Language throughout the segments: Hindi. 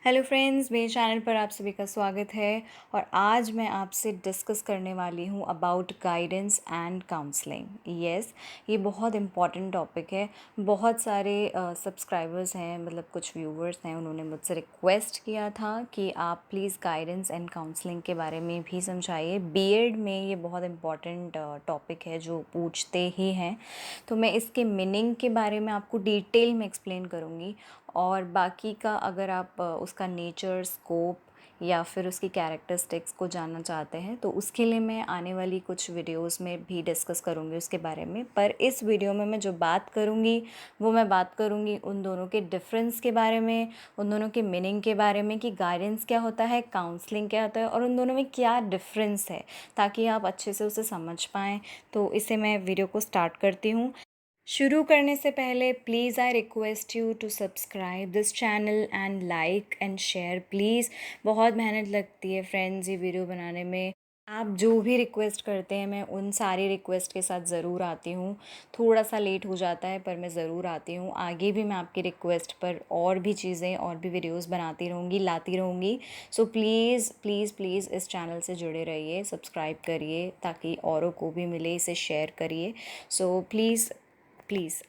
हेलो फ्रेंड्स, मेरे चैनल पर आप सभी का स्वागत है। और आज मैं आपसे डिस्कस करने वाली हूँ about guidance and counselling. Yes, ये बहुत इम्पॉर्टेंट टॉपिक है। बहुत सारे सब्सक्राइबर्स हैं, मतलब कुछ व्यूवर्स हैं, उन्होंने मुझसे रिक्वेस्ट किया था कि आप प्लीज़ गाइडेंस एंड काउंसलिंग के बारे में भी समझाइए। बीएड में ये बहुत इम्पॉर्टेंट टॉपिक है जो पूछते ही हैं। तो मैं इसके मीनिंग के बारे में आपको डिटेल में एक्सप्लेन करूँगी। और बाकी का अगर आप उसका नेचर, स्कोप या फिर उसकी कैरेक्टरिस्टिक्स को जानना चाहते हैं तो उसके लिए मैं आने वाली कुछ वीडियोस में भी डिस्कस करूँगी उसके बारे में। पर इस वीडियो में मैं जो बात करूँगी वो मैं बात करूँगी उन दोनों के डिफरेंस के बारे में, उन दोनों के मीनिंग के बारे में कि गाइडेंस क्या होता है, काउंसलिंग क्या होता है और उन दोनों में क्या डिफरेंस है, ताकि आप अच्छे से उसे समझ पाएँ। तो इसे मैं वीडियो को स्टार्ट करती हूँ। शुरू करने से पहले please I request you to subscribe this channel and like and share please. बहुत मेहनत लगती है फ्रेंड्स ये वीडियो बनाने में। आप जो भी रिक्वेस्ट करते हैं मैं उन सारी रिक्वेस्ट के साथ ज़रूर आती हूँ। थोड़ा सा लेट हो जाता है पर मैं ज़रूर आती हूँ। आगे भी मैं आपकी रिक्वेस्ट पर और भी चीज़ें और भी वीडियोस बनाती रहूँगी, लाती रहूँगी। सो प्लीज़ प्लीज़ प्लीज़ इस चैनल से जुड़े रहिए, सब्सक्राइब करिए ताकि औरों को भी मिले, इसे शेयर करिए। So please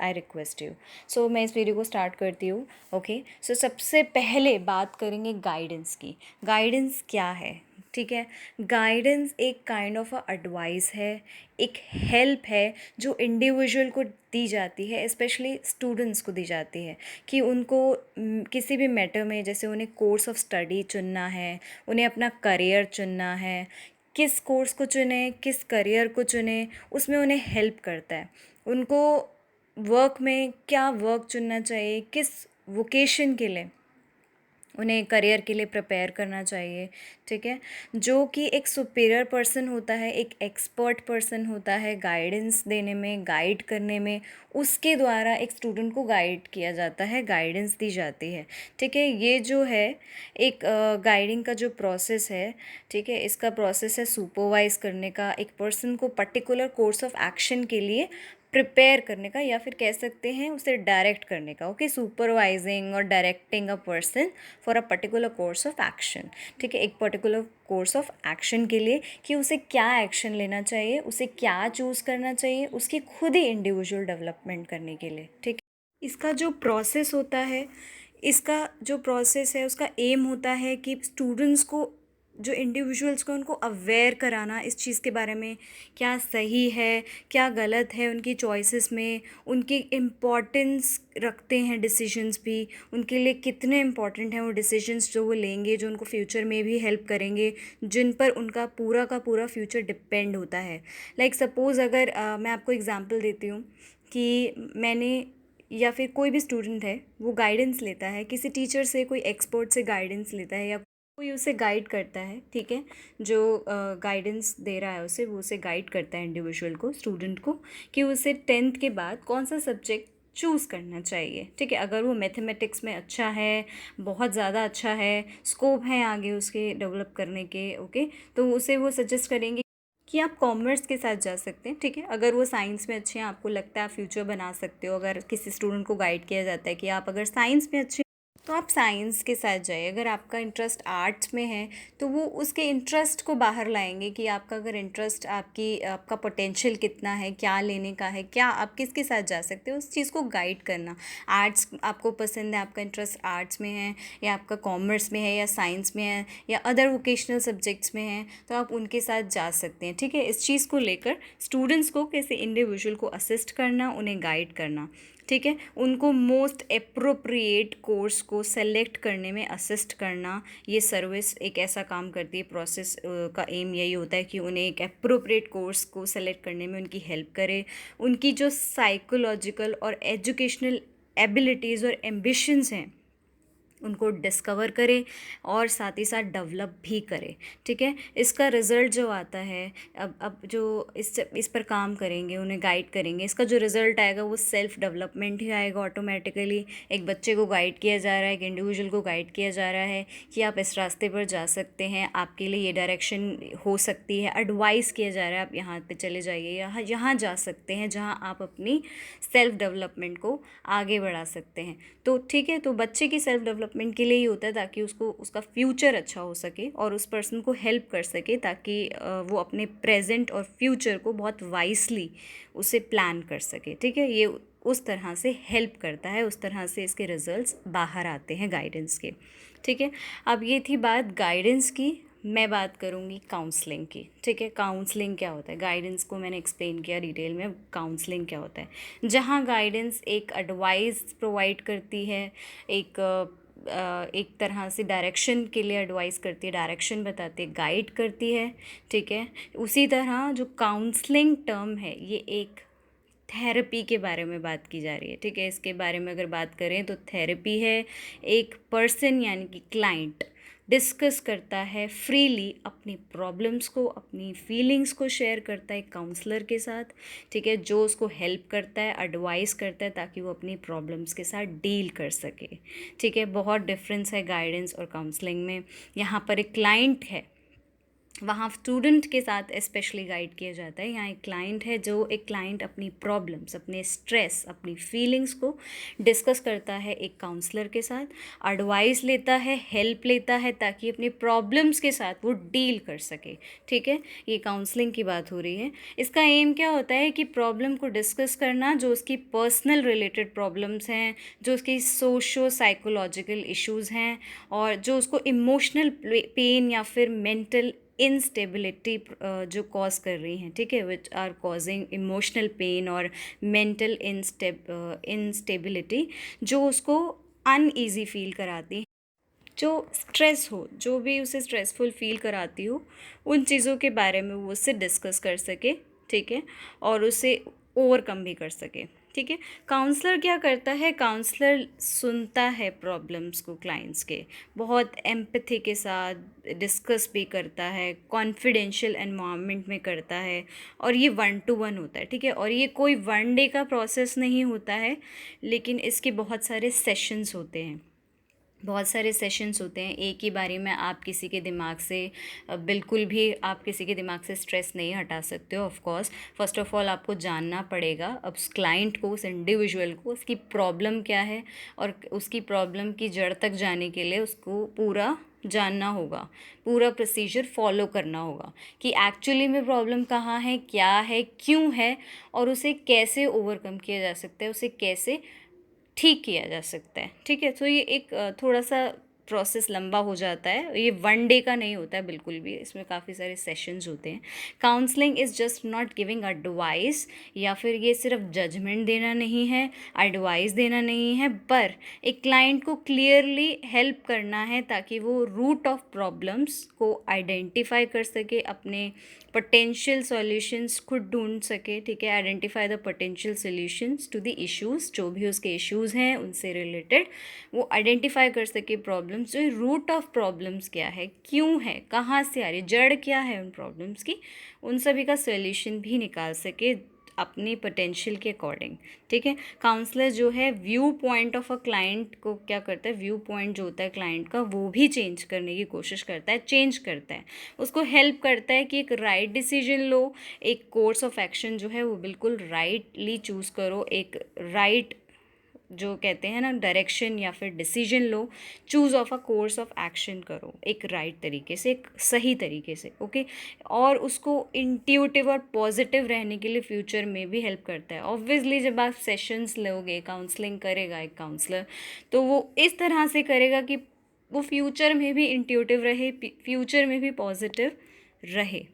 I request you. So मैं इस वीडियो को स्टार्ट करती हूँ। ओके, सो सबसे पहले बात करेंगे गाइडेंस की। गाइडेंस क्या है? ठीक है, गाइडेंस एक काइंड ऑफ अ एडवाइस है, एक हेल्प है जो इंडिविजुअल को दी जाती है, स्पेशली स्टूडेंट्स को दी जाती है कि उनको किसी भी मैटर में, जैसे उन्हें कोर्स ऑफ स्टडी चुनना है, उन्हें अपना करियर चुनना है, किस कोर्स को चुने, किस करियर को चुने, उसमें उन्हें हेल्प करता है। उनको वर्क में क्या वर्क चुनना चाहिए, किस वोकेशन के लिए उन्हें करियर के लिए प्रिपेयर करना चाहिए। ठीक है, जो कि एक सुपीरियर पर्सन होता है, एक एक्सपर्ट पर्सन होता है गाइडेंस देने में, गाइड करने में। उसके द्वारा एक स्टूडेंट को गाइड किया जाता है, गाइडेंस दी जाती है। ठीक है, ये जो है एक गाइडिंग का जो प्रोसेस है, ठीक है, इसका प्रोसेस है सुपरवाइज करने का, एक पर्सन को पर्टिकुलर कोर्स ऑफ एक्शन के लिए प्रिपेयर करने का, या फिर कह सकते हैं उसे डायरेक्ट करने का। ओके, सुपरवाइजिंग और directing a person for a particular course of action. ठीक है, एक पर्टिकुलर कोर्स ऑफ एक्शन के लिए कि उसे क्या एक्शन लेना चाहिए, उसे क्या चूज़ करना चाहिए, उसकी खुद ही इंडिविजुअल डेवलपमेंट करने के लिए। ठीक है, इसका जो प्रोसेस होता है, इसका जो प्रोसेस है उसका एम होता है कि स्टूडेंट्स को, जो इंडिविजुअल्स को, उनको अवेयर कराना इस चीज़ के बारे में, क्या सही है क्या गलत है उनकी चॉइसेस में, उनकी इम्पॉर्टेंस रखते हैं डिसीजंस भी, उनके लिए कितने इम्पॉर्टेंट हैं वो डिसीजंस जो वो लेंगे, जो उनको फ्यूचर में भी हेल्प करेंगे, जिन पर उनका पूरा का पूरा फ्यूचर डिपेंड होता है। लाइक सपोज़ अगर मैं आपको एग्जांपल देती हूँ कि मैंने, या फिर कोई भी स्टूडेंट है वो गाइडेंस लेता है किसी टीचर से, कोई एक्सपर्ट से गाइडेंस लेता है या कोई उसे गाइड करता है। ठीक है, जो गाइडेंस दे रहा है उसे, वो उसे गाइड करता है इंडिविजुअल को, स्टूडेंट को, कि उसे 10th के बाद कौन सा सब्जेक्ट चूज़ करना चाहिए। ठीक है, अगर वो मैथमेटिक्स में अच्छा है, बहुत ज़्यादा अच्छा है, स्कोप है आगे उसके डेवलप करने के, ओके, तो उसे वो सजेस्ट करेंगे कि आप कॉमर्स के साथ जा सकते हैं। ठीक है, अगर वो साइंस में अच्छे हैं, आपको लगता है आप फ्यूचर बना सकते हो, अगर किसी स्टूडेंट को गाइड किया जाता है कि आप अगर साइंस में अच्छे, तो आप साइंस के साथ जाइए। अगर आपका इंटरेस्ट आर्ट्स में है तो वो उसके इंटरेस्ट को बाहर लाएंगे कि आपका अगर इंटरेस्ट, आपका पोटेंशियल कितना है, क्या लेने का है, क्या आप किसके साथ जा सकते हो, उस चीज़ को गाइड करना। आर्ट्स आपको पसंद है, आपका इंटरेस्ट आर्ट्स में है, या आपका कॉमर्स में है, या साइंस में है, या अदर वोकेशनल सब्जेक्ट्स में है, तो आप उनके साथ जा सकते हैं। ठीक है, इस चीज़ को लेकर स्टूडेंट्स को कैसे इंडिविजुअल को असिस्ट करना, उन्हें गाइड करना। ठीक है, उनको मोस्ट अप्रोप्रिएट कोर्स को सेलेक्ट करने में असिस्ट करना, ये सर्विस एक ऐसा काम करती है। प्रोसेस का एम यही होता है कि उन्हें एक अप्रोप्रिएट कोर्स को सेलेक्ट करने में उनकी हेल्प करे, उनकी जो साइकोलॉजिकल और एजुकेशनल एबिलिटीज़ और एम्बिशंस हैं उनको डिस्कवर करे और साथ ही साथ डेवलप भी करे। ठीक है, इसका रिज़ल्ट जो आता है, अब जो इस पर काम करेंगे, उन्हें गाइड करेंगे, इसका जो रिज़ल्ट आएगा वो सेल्फ डेवलपमेंट ही आएगा ऑटोमेटिकली। एक बच्चे को गाइड किया जा रहा है, एक इंडिविजुअल को गाइड किया जा रहा है कि आप इस रास्ते पर जा सकते हैं, आपके लिए ये डायरेक्शन हो सकती है, एडवाइस किया जा रहा है आप यहाँ पे चले जाइए, यहाँ यहाँ जा सकते हैं जहाँ आप अपनी सेल्फ डेवलपमेंट को आगे बढ़ा सकते हैं। तो ठीक है, तो बच्चे की सेल्फ डेवलपमेंट डेवलपमेंट के लिए ही होता है, ताकि उसको उसका फ्यूचर अच्छा हो सके और उस पर्सन को हेल्प कर सके, ताकि वो अपने प्रेजेंट और फ्यूचर को बहुत वाइसली उसे प्लान कर सके। ठीक है, ये उस तरह से हेल्प करता है, उस तरह से इसके रिजल्ट्स बाहर आते हैं गाइडेंस के। ठीक है, अब ये थी बात गाइडेंस की। मैं बात करूँगी काउंसलिंग की। ठीक है, काउंसलिंग क्या होता है? गाइडेंस को मैंने एक्सप्लेन किया डिटेल में, काउंसलिंग क्या होता है? जहाँ गाइडेंस एक एडवाइस प्रोवाइड करती है, एक एक तरह से डायरेक्शन के लिए एडवाइस करती है, डायरेक्शन बताती है, गाइड करती है। ठीक है, उसी तरह जो काउंसलिंग टर्म है, ये एक थेरेपी के बारे में बात की जा रही है। ठीक है, इसके बारे में अगर बात करें तो थेरेपी है, एक पर्सन यानी कि क्लाइंट डिस्कस करता है फ्रीली अपनी प्रॉब्लम्स को, अपनी फीलिंग्स को शेयर करता है काउंसलर के साथ। ठीक है, जो उसको हेल्प करता है, एडवाइस करता है, ताकि वो अपनी प्रॉब्लम्स के साथ डील कर सके। ठीक है, बहुत डिफरेंस है गाइडेंस और काउंसलिंग में। यहाँ पर एक क्लाइंट है, वहाँ स्टूडेंट के साथ स्पेशली गाइड किया जाता है। यहाँ एक क्लाइंट है, जो एक क्लाइंट अपनी प्रॉब्लम्स, अपने स्ट्रेस, अपनी फीलिंग्स को डिस्कस करता है एक काउंसलर के साथ, एडवाइस लेता है, हेल्प लेता है, ताकि अपनी प्रॉब्लम्स के साथ वो डील कर सके। ठीक है, ये काउंसलिंग की बात हो रही है। इसका एम क्या होता है कि प्रॉब्लम को डिस्कस करना, जो उसकी पर्सनल रिलेटेड प्रॉब्लम्स हैं, जो उसकी सोशो साइकोलॉजिकल इश्यूज़ हैं, और जो उसको इमोशनल पेन या फिर मेंटल इंस्टेबिलिटी जो कॉज कर रही हैं। ठीक है, which are causing emotional pain और मेंटल इंस्टेबिलिटी, जो उसको अनईजी फील कराती, जो स्ट्रेस हो, जो भी उसे स्ट्रेसफुल फील कराती हो, उन चीज़ों के बारे में वो उससे डिस्कस कर सके। ठीक है, और उसे ओवरकम भी कर सके। ठीक है, काउंसलर क्या करता है? काउंसलर सुनता है प्रॉब्लम्स को क्लाइंट्स के, बहुत एम्पैथी के साथ डिस्कस भी करता है, कॉन्फिडेंशियल एनवायरनमेंट में करता है, और ये 1-to-1 होता है। ठीक है, और ये कोई 1 डे का प्रोसेस नहीं होता है, लेकिन इसके बहुत सारे सेशंस होते हैं, बहुत सारे सेशंस होते हैं। एक ही बारी में आप किसी के दिमाग से बिल्कुल भी आप किसी के दिमाग से स्ट्रेस नहीं हटा सकते हो। Of course, first of all आपको जानना पड़ेगा अब उस क्लाइंट को, उस इंडिविजुअल को, उसकी प्रॉब्लम क्या है, और उसकी प्रॉब्लम की जड़ तक जाने के लिए उसको पूरा जानना होगा, पूरा प्रोसीजर फॉलो करना होगा कि एक्चुअली में प्रॉब्लम कहाँ है, क्या है, क्यों है, और उसे कैसे ओवरकम किया जा सकता है, उसे कैसे ठीक किया जा सकता है। ठीक है, तो ये एक थोड़ा सा प्रोसेस लंबा हो जाता है, ये 1 डे का नहीं होता है बिल्कुल भी, इसमें काफ़ी सारे सेशंस होते हैं। Counselling is just not giving advice, या फिर ये सिर्फ जजमेंट देना नहीं है, एडवाइस देना नहीं है, पर एक क्लाइंट को क्लियरली हेल्प करना है, ताकि वो रूट ऑफ प्रॉब्लम्स को आइडेंटिफाई कर सके, अपने पोटेंशियल सॉल्यूशंस खुद ढूंढ सके। ठीक है, identify the potential solutions to the issues, जो भी उसके इश्यूज़ हैं उनसे रिलेटेड वो आइडेंटिफाई कर सके प्रॉब्लम्स, जो रूट ऑफ प्रॉब्लम्स क्या है, क्यों है, कहाँ से आ रही, जड़ क्या है उन प्रॉब्लम्स की, उन सभी का सॉल्यूशन भी निकाल सके अपनी पोटेंशियल के अकॉर्डिंग। ठीक है, काउंसलर जो है view point of a client को क्या करता है, व्यू पॉइंट जो होता है क्लाइंट का, वो भी चेंज करने की कोशिश करता है, चेंज करता है, उसको हेल्प करता है कि एक राइट डिसीजन लो, एक कोर्स ऑफ एक्शन जो है वो बिल्कुल राइटली चूज़ करो, एक राइट जो कहते हैं ना डायरेक्शन या फिर decision low, choose of a course of action करो एक राइट तरीके से, एक सही तरीके से। ओके, और उसको इंट्यूटिव और पॉजिटिव रहने के लिए फ्यूचर में भी हेल्प करता है। ऑब्वियसली जब आप सेशंस लोगे, काउंसलिंग करेगा एक काउंसलर, तो वो इस तरह से करेगा कि वो फ्यूचर में भी इंट्यूटिव रहे, फ्यूचर में भी पॉजिटिव रहे।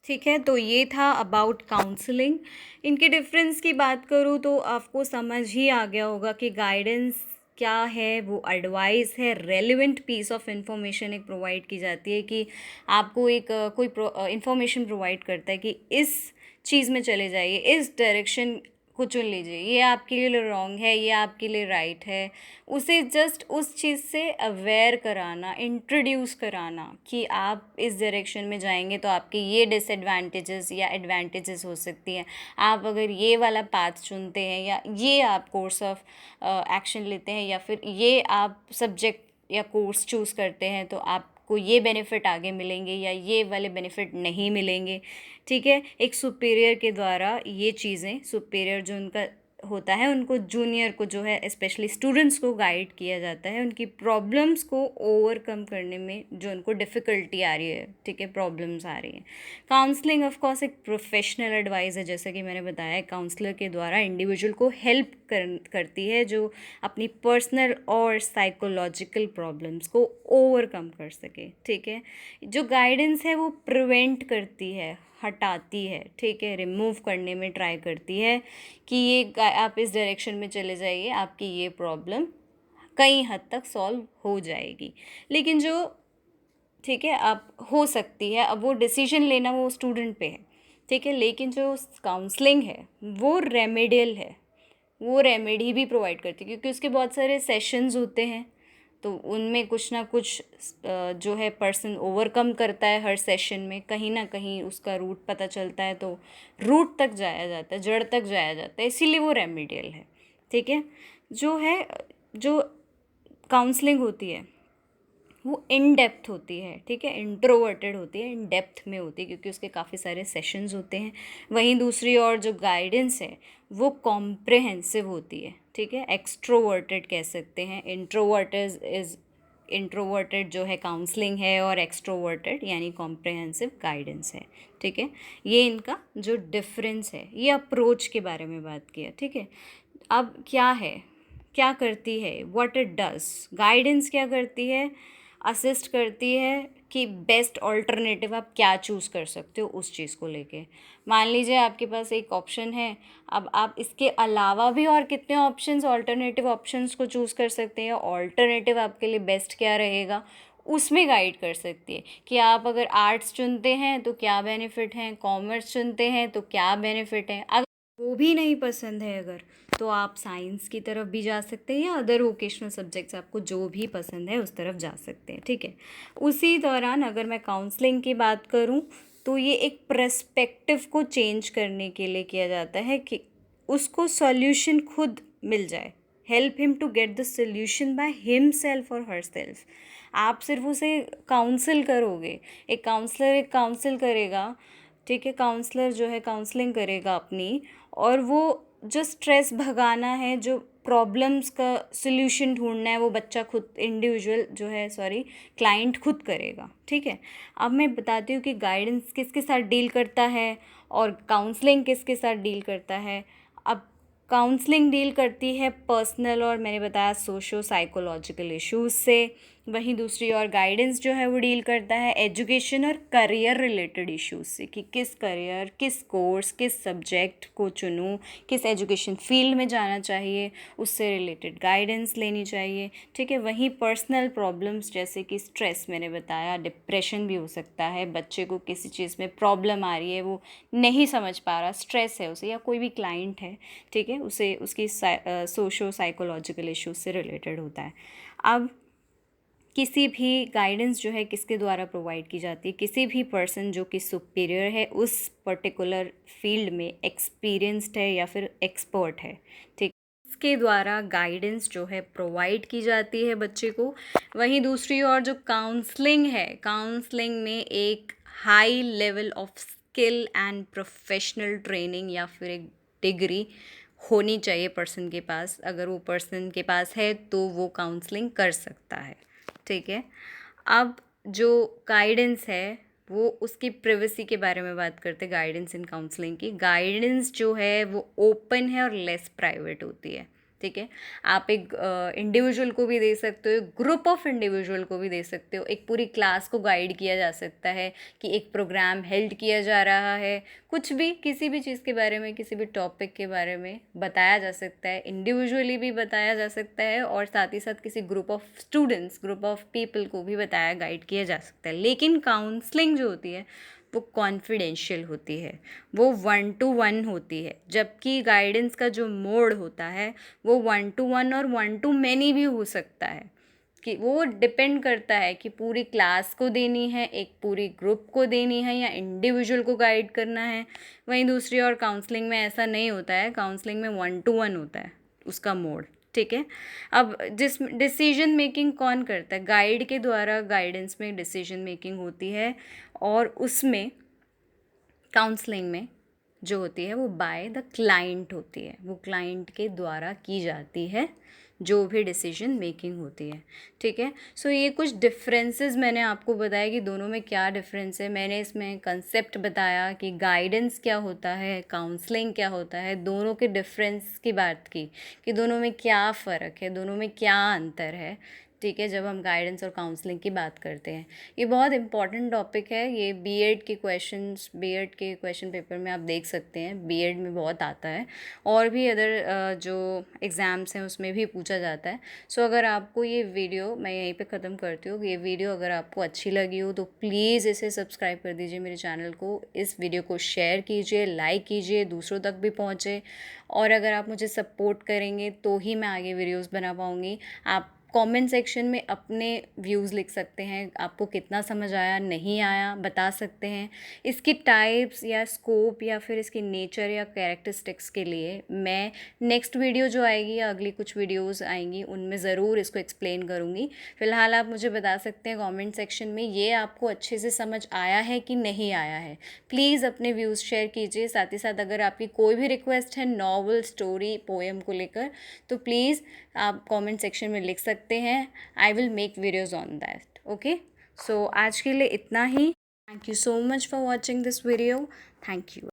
ठीक है, तो ये था अबाउट काउंसलिंग। इनके डिफरेंस की बात करूँ तो आपको समझ ही आ गया होगा कि गाइडेंस क्या है, वो एडवाइस है, रेलिवेंट पीस ऑफ इंफॉर्मेशन एक प्रोवाइड की जाती है, कि आपको एक कोई इंफॉर्मेशन प्रोवाइड करता है कि इस चीज़ में चले जाइए, इस डायरेक्शन को चुन लीजिए, ये आपके लिए रॉन्ग है, ये आपके लिए राइट है। उसे जस्ट उस चीज़ से अवेयर कराना, इंट्रोड्यूस कराना कि आप इस डायरेक्शन में जाएंगे तो आपके ये डिसएडवांटेजेस या एडवांटेजेस हो सकती हैं, आप अगर ये वाला पाथ चुनते हैं, या ये आप कोर्स ऑफ एक्शन लेते हैं, या फिर ये आप सब्जेक्ट या कोर्स चूज़ करते हैं, तो आपको ये बेनिफिट आगे मिलेंगे या ये वाले बेनिफिट नहीं मिलेंगे। ठीक है, एक सुपीरियर के द्वारा ये चीज़ें, सुपीरियर जो उनका होता है उनको, जूनियर को जो है स्पेशली स्टूडेंट्स को गाइड किया जाता है उनकी प्रॉब्लम्स को ओवरकम करने में, जो उनको डिफ़िकल्टी आ रही है, ठीक है, प्रॉब्लम्स आ रही हैं। काउंसलिंग ऑफ कोर्स एक प्रोफेशनल एडवाइस है, जैसा कि मैंने बताया, काउंसलर के द्वारा इंडिविजुअल को हेल्प करती है जो अपनी पर्सनल और साइकोलॉजिकल प्रॉब्लम्स को ओवरकम कर सके, ठीक है। जो गाइडेंस है वो प्रिवेंट करती है, हटाती है, ठीक है, रिमूव करने में ट्राई करती है कि ये आप इस डायरेक्शन में चले जाइए, आपकी ये प्रॉब्लम कई हद तक सॉल्व हो जाएगी। लेकिन जो, ठीक है, आप हो सकती है, अब वो डिसीजन लेना वो स्टूडेंट पे है, ठीक है। लेकिन जो काउंसलिंग है वो रेमेडियल है, वो रेमेडी भी प्रोवाइड करती है, क्योंकि उसके बहुत सारे सेशंस होते हैं, तो उनमें कुछ ना कुछ जो है पर्सन ओवरकम करता है हर सेशन में, कहीं ना कहीं उसका रूट पता चलता है, तो रूट तक जाया जाता है, जड़ तक जाया जाता है, इसीलिए वो रेमेडियल है, ठीक है। जो है, जो काउंसलिंग होती है वो इन डेप्थ होती है, ठीक है, इंट्रोवर्टेड होती है, इन डेप्थ में होती है, क्योंकि उसके काफ़ी सारे सेशंस होते हैं। वहीं दूसरी ओर जो गाइडेंस है वो कॉम्प्रहेंसिव होती है, ठीक है, एक्सट्रोवर्टेड कह सकते हैं। इंट्रोवर्टेड जो है काउंसलिंग है, और एक्सट्रोवर्टेड यानी कॉम्प्रहेंसिव गाइडेंस है, ठीक है। ये इनका जो डिफरेंस है, ये अप्रोच के बारे में बात किया, ठीक है। अब क्या है, क्या करती है, व्हाट इट डज, गाइडेंस क्या करती है, असिस्ट करती है कि बेस्ट ऑल्टरनेटिव आप क्या चूज़ कर सकते हो उस चीज़ को लेके। मान लीजिए आपके पास एक ऑप्शन है, अब आप इसके अलावा भी और कितने ऑप्शंस, ऑल्टरनेटिव ऑप्शंस को चूज़ कर सकते हैं, ऑल्टरनेटिव आपके लिए बेस्ट क्या रहेगा, उसमें गाइड कर सकती है कि आप अगर आर्ट्स चुनते हैं तो क्या बेनिफिट हैं, कॉमर्स चुनते हैं तो क्या बेनिफिट हैं, अगर वो भी नहीं पसंद है अगर, तो आप साइंस की तरफ भी जा सकते हैं, या अदर वोकेशनल सब्जेक्ट्स आपको जो भी पसंद है उस तरफ जा सकते हैं, ठीक है। उसी दौरान अगर मैं काउंसलिंग की बात करूं, तो ये एक पर्सपेक्टिव को चेंज करने के लिए किया जाता है कि उसको सॉल्यूशन खुद मिल जाए, help him to get the solution by himself और हर सेल्फ। आप सिर्फ उसे काउंसिल करोगे, एक काउंसलर एक काउंसिल करेगा, ठीक है, काउंसलर जो है काउंसलिंग करेगा अपनी, और वो जो स्ट्रेस भगाना है, जो प्रॉब्लम्स का सल्यूशन ढूंढना है, वो बच्चा खुद, इंडिविजुअल जो है, सॉरी, क्लाइंट खुद करेगा, ठीक है। अब मैं बताती हूँ कि गाइडेंस किसके साथ डील करता है और काउंसलिंग किसके साथ डील करता है। अब काउंसलिंग डील करती है पर्सनल और मैंने बताया सोशो साइकोलॉजिकल इश्यूज से, वहीं दूसरी ओर गाइडेंस जो है वो डील करता है एजुकेशन और करियर रिलेटेड इश्यूज से, कि किस करियर, किस कोर्स, किस सब्जेक्ट को चुनूँ, किस एजुकेशन फील्ड में जाना चाहिए, उससे रिलेटेड गाइडेंस लेनी चाहिए, ठीक है। वहीं पर्सनल प्रॉब्लम्स जैसे कि स्ट्रेस मैंने बताया, डिप्रेशन भी हो सकता है, बच्चे को किसी चीज़ में प्रॉब्लम आ रही है, वो नहीं समझ पा रहा, स्ट्रेस है उसे, या कोई भी क्लाइंट है, ठीक है, उसे उसकी सोशो साइकोलॉजिकल इश्यूज से रिलेटेड होता है। अब किसी भी गाइडेंस जो है किसके द्वारा प्रोवाइड की जाती है, किसी भी पर्सन जो कि सुपीरियर है, उस पर्टिकुलर फील्ड में एक्सपीरियंस्ड है या फिर एक्सपर्ट है, ठीक, इसके द्वारा गाइडेंस जो है प्रोवाइड की जाती है बच्चे को। वहीं दूसरी ओर जो काउंसलिंग है, काउंसलिंग में एक high level of skill and professional training या फिर एक डिग्री होनी चाहिए पर्सन के पास, अगर वो पर्सन के पास है तो वो काउंसलिंग कर सकता है, ठीक है। अब जो गाइडेंस है वो उसकी प्रिवेसी के बारे में बात करते हैं, गाइडेंस इन काउंसलिंग की। गाइडेंस जो है वो ओपन है और लेस प्राइवेट होती है, ठीक है। आप एक इंडिविजुअल को भी दे सकते हो, ग्रुप ऑफ इंडिविजुअल को भी दे सकते हो, एक पूरी क्लास को गाइड किया जा सकता है कि एक प्रोग्राम हेल्ड किया जा रहा है, कुछ भी, किसी भी चीज़ के बारे में, किसी भी टॉपिक के बारे में बताया जा सकता है, इंडिविजुअली भी बताया जा सकता है, और साथ ही साथ किसी group of students, group of people को भी बताया, गाइड किया जा सकता है। लेकिन काउंसलिंग जो होती है वो कॉन्फिडेंशियल होती है, वो 1-to-1 होती है, जबकि गाइडेंस का जो मोड होता है वो 1-to-1 और 1-to-many भी हो सकता है, कि वो डिपेंड करता है कि पूरी क्लास को देनी है, एक पूरी ग्रुप को देनी है, या इंडिविजुअल को गाइड करना है। वहीं दूसरी ओर काउंसलिंग में ऐसा नहीं होता है, काउंसलिंग में 1-to-1 होता है उसका मोड, ठीक है। अब जिस डिसीजन मेकिंग कौन करता है, गाइड के द्वारा गाइडेंस में डिसीजन मेकिंग होती है, और उसमें काउंसलिंग में जो होती है वो बाय द क्लाइंट होती है, वो क्लाइंट के द्वारा की जाती है जो भी डिसीजन मेकिंग होती है। ठीक है, सो ये कुछ डिफरेंसेस मैंने आपको बताया कि दोनों में क्या डिफरेंस है। मैंने इसमें कंसेप्ट बताया कि गाइडेंस क्या होता है, काउंसलिंग क्या होता है, दोनों के डिफरेंस की बात की कि दोनों में क्या फ़र्क है, दोनों में क्या अंतर है। ठीक है, जब हम गाइडेंस और काउंसलिंग की बात करते हैं, ये बहुत इंपॉर्टेंट टॉपिक है। ये बीएड के क्वेश्चन पेपर में आप देख सकते हैं, बीएड में बहुत आता है और भी अदर जो एग्ज़ाम्स हैं उसमें भी पूछा जाता है। सो अगर आपको ये वीडियो, मैं यहीं पे ख़त्म करती हूँ, ये वीडियो अगर आपको अच्छी लगी हो तो प्लीज़ इसे सब्सक्राइब कर दीजिए मेरे चैनल को, इस वीडियो को शेयर कीजिए, लाइक कीजिए, दूसरों तक भी पहुँचे। और अगर आप मुझे सपोर्ट करेंगे तो ही मैं आगे वीडियोज़ बना पाऊँगी। आप कमेंट सेक्शन में अपने व्यूज़ लिख सकते हैं, आपको कितना समझ आया, नहीं आया, बता सकते हैं। इसकी टाइप्स या स्कोप या फिर इसकी नेचर या कैरेक्टरिस्टिक्स के लिए मैं नेक्स्ट वीडियो जो आएगी या अगली कुछ वीडियोस आएंगी उनमें ज़रूर इसको एक्सप्लेन करूँगी। फ़िलहाल आप मुझे बता सकते हैं कमेंट सेक्शन में ये आपको अच्छे से समझ आया है कि नहीं आया है। प्लीज़ अपने व्यूज़ शेयर कीजिए। साथ ही साथ अगर आपकी कोई भी रिक्वेस्ट है नॉवल, स्टोरी, पोएम को लेकर तो प्लीज़ आप कमेंट सेक्शन में लिख सकते हैं। I will make videos on that. Okay, so आज के लिए इतना ही। Thank you so much for watching this video. Thank you.